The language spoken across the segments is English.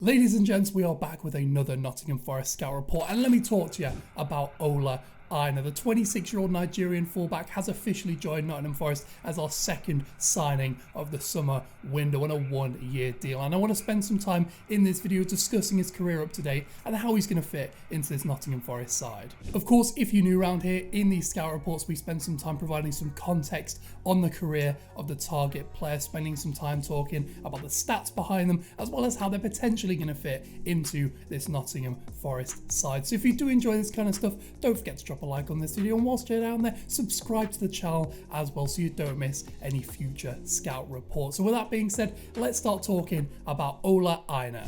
Ladies and gents, we are back with another Nottingham Forest Scout Report, and let me talk to you about OLA AINA. The 26-year-old Nigerian fullback has officially joined Nottingham Forest as our second signing of the summer window on a one-year deal. And I want to spend some time in this video discussing his career up to date and how he's going to fit into this Nottingham Forest side. Of course, if you're new around here, in these Scout Reports, we spend some time providing some context on the career of the target player, spending some time talking about the stats behind them, as well as how they're potentially going to fit into this Nottingham Forest side. So if you do enjoy this kind of stuff, don't forget to drop a like on this video, and whilst you're down there, subscribe to the channel as well so you don't miss any future Scout Reports. So with that being said, let's start talking about OLA AINA.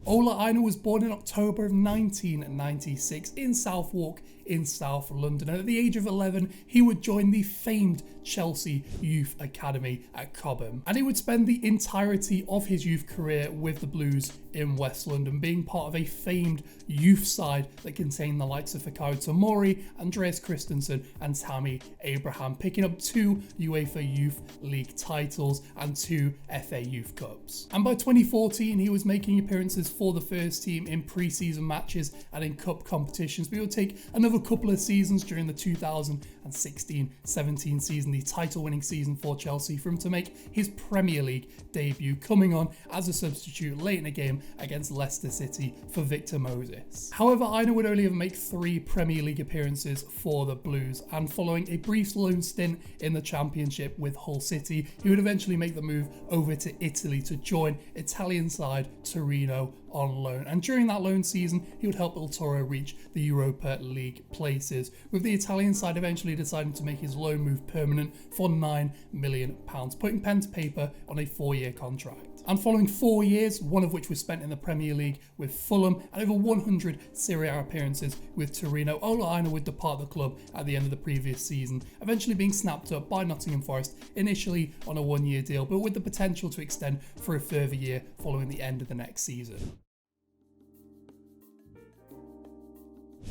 OLA AINA was born in October of 1996 in Southwark in South London, and at the age of 11 he would join the famed Chelsea Youth Academy at Cobham, and he would spend the entirety of his youth career with the Blues in West London, being part of a famed youth side that contained the likes of Fikayo Tomori, Andreas Christensen and Tammy Abraham, picking up 2 UEFA Youth League titles and 2 FA Youth Cups. And by 2014 he was making appearances for the first team in pre-season matches and in cup competitions, but it would take another couple of seasons during the 2016-17 season, the title-winning season for Chelsea, for him to make his Premier League debut, coming on as a substitute late in a game against Leicester City for Victor Moses. However, AINA would only ever make 3 Premier League appearances for the Blues, and following a brief loan stint in the Championship with Hull City, he would eventually make the move over to Italy to join Italian side Torino on loan, and during that loan season he would help Il Toro reach the Europa League places, with the Italian side eventually deciding to make his loan move permanent for £9 million, putting pen to paper on a 4-year contract. And following 4 years, one of which was spent in the Premier League with Fulham and over 100 Serie A appearances with Torino, OLA AINA would depart the club at the end of the previous season, eventually being snapped up by Nottingham Forest, initially on a 1-year deal, but with the potential to extend for a further year following the end of the next season.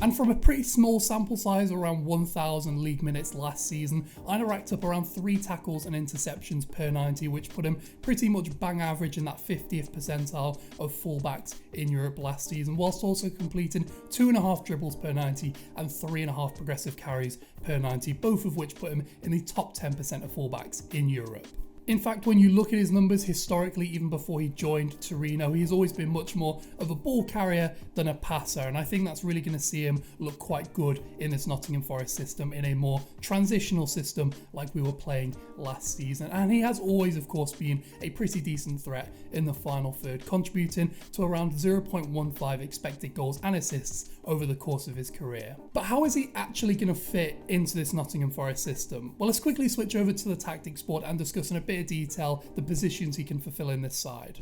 And from a pretty small sample size, around 1,000 league minutes last season, AINA racked up around 3 tackles and interceptions per 90, which put him pretty much bang average in that 50th percentile of fullbacks in Europe last season, whilst also completing 2.5 dribbles per 90 and 3.5 progressive carries per 90, both of which put him in the top 10% of fullbacks in Europe. In fact, when you look at his numbers historically, even before he joined Torino, he's always been much more of a ball carrier than a passer, and I think that's really going to see him look quite good in this Nottingham Forest system, in a more transitional system like we were playing last season. And he has always, of course, been a pretty decent threat in the final third, contributing to around 0.15 expected goals and assists over the course of his career. But how is he actually going to fit into this Nottingham Forest system? Well, let's quickly switch over to the tactics board and discuss in a bit of detail the positions he can fulfill in this side.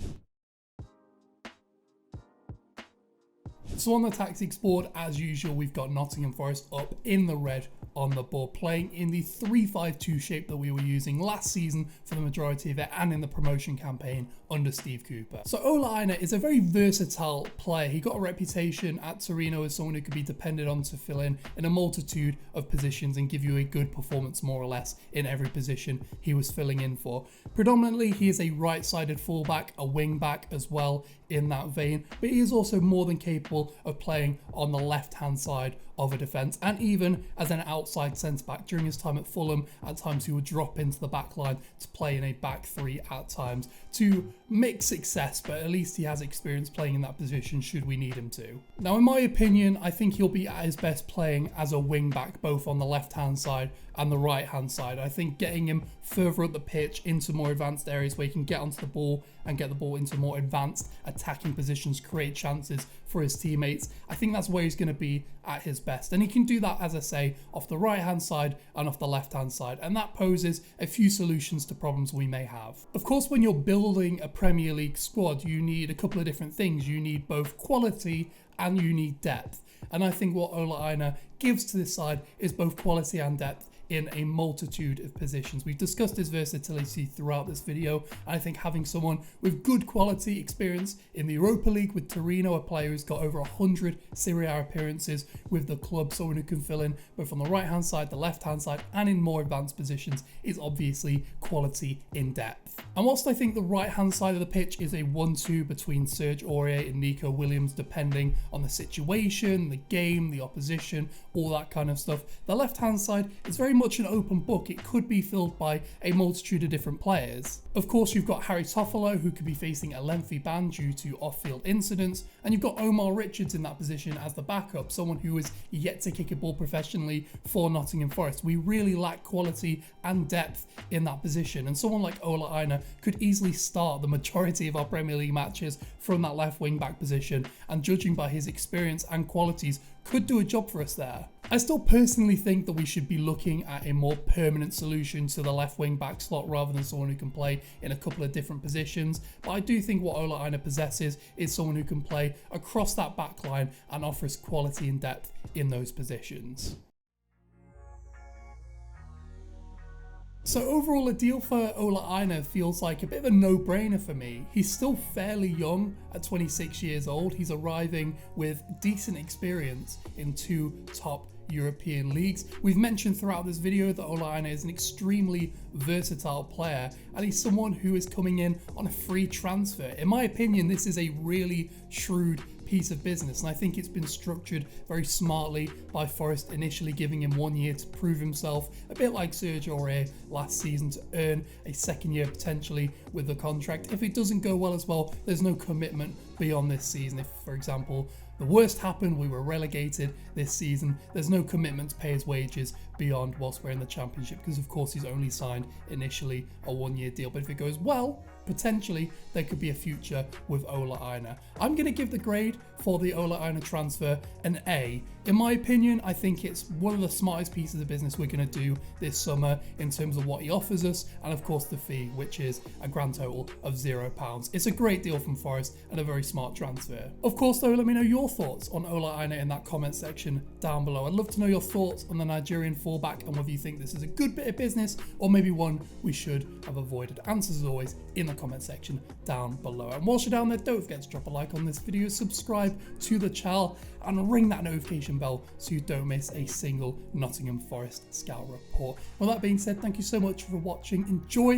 So on the tactics board, as usual, we've got Nottingham Forest up in the red on the board, playing in the 3-5-2 shape that we were using last season for the majority of it and in the promotion campaign under Steve Cooper. So OLA AINA is a very versatile player. He got a reputation at Torino as someone who could be depended on to fill in a multitude of positions and give you a good performance more or less in every position he was filling in for. Predominantly, he is a right-sided fullback, a wing-back as well in that vein, but he is also more than capable of playing on the left-hand side of a defence, and even as an outside centre-back. During his time at Fulham, at times he would drop into the back line to play in a back 3 at times, to mixed success, but at least he has experience playing in that position should we need him to. Now, in my opinion, I think he'll be at his best playing as a wing-back, both on the left-hand side and the right-hand side. I think getting him further up the pitch into more advanced areas where he can get onto the ball and get the ball into more advanced attacking positions, create chances for his teammates, I think that's where he's going to be at his best. And he can do that, as I say, off the right-hand side and off the left-hand side, and that poses a few solutions to problems we may have. Of course, when you're building a Premier League squad, you need a couple of different things. You need both quality and you need depth. And I think what OLA AINA gives to this side is both quality and depth in a multitude of positions. We've discussed his versatility throughout this video, and I think having someone with good quality experience in the Europa League with Torino, a player who's got over 100 Serie A appearances with the club, someone who can fill in both on the right hand side, the left hand side, and in more advanced positions, is obviously quality in depth. And whilst I think the right hand side of the pitch is a 1-2 between Serge Aurier and Nico Williams, depending on the situation, the game, the opposition, all that kind of stuff, the left hand side is very much an open book. It could be filled by a multitude of different players. Of course, you've got Harry Toffolo, who could be facing a lengthy ban due to off-field incidents, and you've got Omar Richards in that position as the backup, someone who is yet to kick a ball professionally for Nottingham Forest. We really lack quality and depth in that position, and someone like Ola Aina could easily start the majority of our Premier League matches from that left wing back position, and judging by his experience and qualities, could do a job for us there. I still personally think that we should be looking at a more permanent solution to the left wing back slot rather than someone who can play in a couple of different positions, but I do think what Ola Aina possesses is someone who can play across that back line and offers quality and depth in those positions. So overall, a deal for Ola Aina feels like a bit of a no-brainer for me. He's still fairly young at 26 years old. He's arriving with decent experience in 2 top European leagues. We've mentioned throughout this video that Ola Aina is an extremely versatile player, and he's someone who is coming in on a free transfer. In my opinion, this is a really shrewd piece of business, and I think it's been structured very smartly by Forest, initially giving him 1 year to prove himself, a bit like Serge Aurier last season, to earn a second year potentially with the contract. If it doesn't go well as well, there's no commitment beyond this season. If, for example, the worst happened, we were relegated this season, there's no commitment to pay his wages beyond whilst we're in the Championship, because of course he's only signed initially a 1 year deal. But if it goes well, potentially there could be a future with Ola Aina. I'm going to give the grade for the Ola Aina transfer an A. In my opinion, I think it's one of the smartest pieces of business we're going to do this summer in terms of what he offers us, and of course the fee, which is a grand total of £0. It's a great deal from Forest and a very smart transfer. Of course though, let me know your thoughts on Ola Aina in that comment section down below. I'd love to know your thoughts on the Nigerian fullback and whether you think this is a good bit of business or maybe one we should have avoided. Answers as always in the comment section down below. And whilst you're down there, don't forget to drop a like on this video, subscribe to the channel, and ring that notification bell so you don't miss a single Nottingham Forest Scout Report. With that being said, thank you so much for watching. Enjoy